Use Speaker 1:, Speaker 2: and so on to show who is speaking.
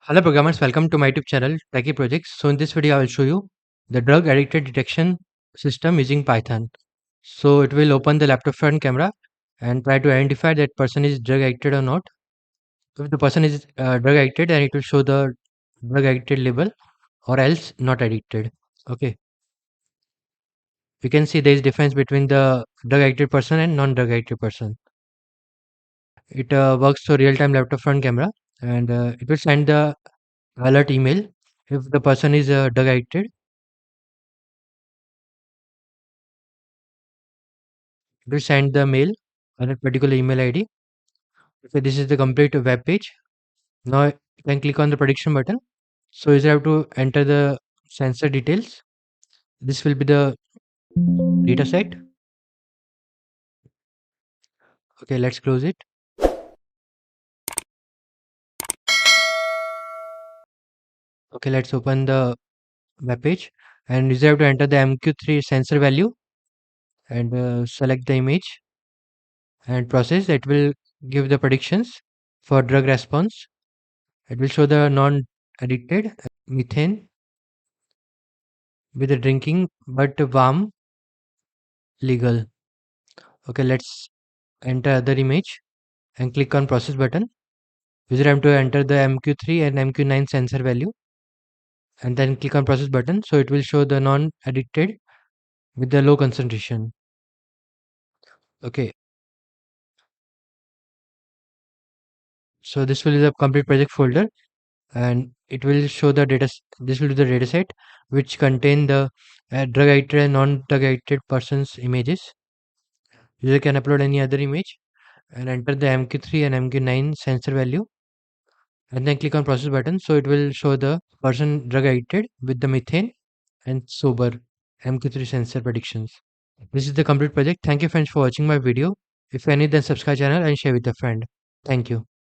Speaker 1: Hello programmers, welcome to my YouTube channel Techie Projects. So in this video I will show you the drug addicted detection system using Python. So it will open the laptop front camera and try to identify that person is drug addicted or not. If the person is drug addicted, then it will show the drug addicted label, or else not addicted. Okay, we can see there is difference between the drug addicted person and non-drug addicted person. It works through real-time laptop front camera, and it will send the alert email if the person is drug addicted. It will send the mail on a particular email ID. So this is the complete web page. Now you can click on the prediction button. So you have to enter the sensor details. This will be the data set. Okay, let's close it. Okay, let's open the web page, and you have to enter the MQ3 sensor value and select the image and process. It will give the predictions for drug response. It will show the non-addicted methane with the drinking but warm legal. Okay, let's enter other image and click on process button. User have to enter the MQ3 and MQ9 sensor value and then click on process button. So it will show the non-addicted with the low concentration. Okay, so this will be the complete project folder, and it will show the data. This will be the data set which contain the drug addicted and non-drug addicted persons images. User can upload any other image and enter the MQ3 and MQ9 sensor value and then click on process button. So it will show the person drug addicted with the methane and sober MQ3 sensor predictions. This is the complete project. Thank you friends for watching my video. If you need, then subscribe channel and share with a friend. Thank you.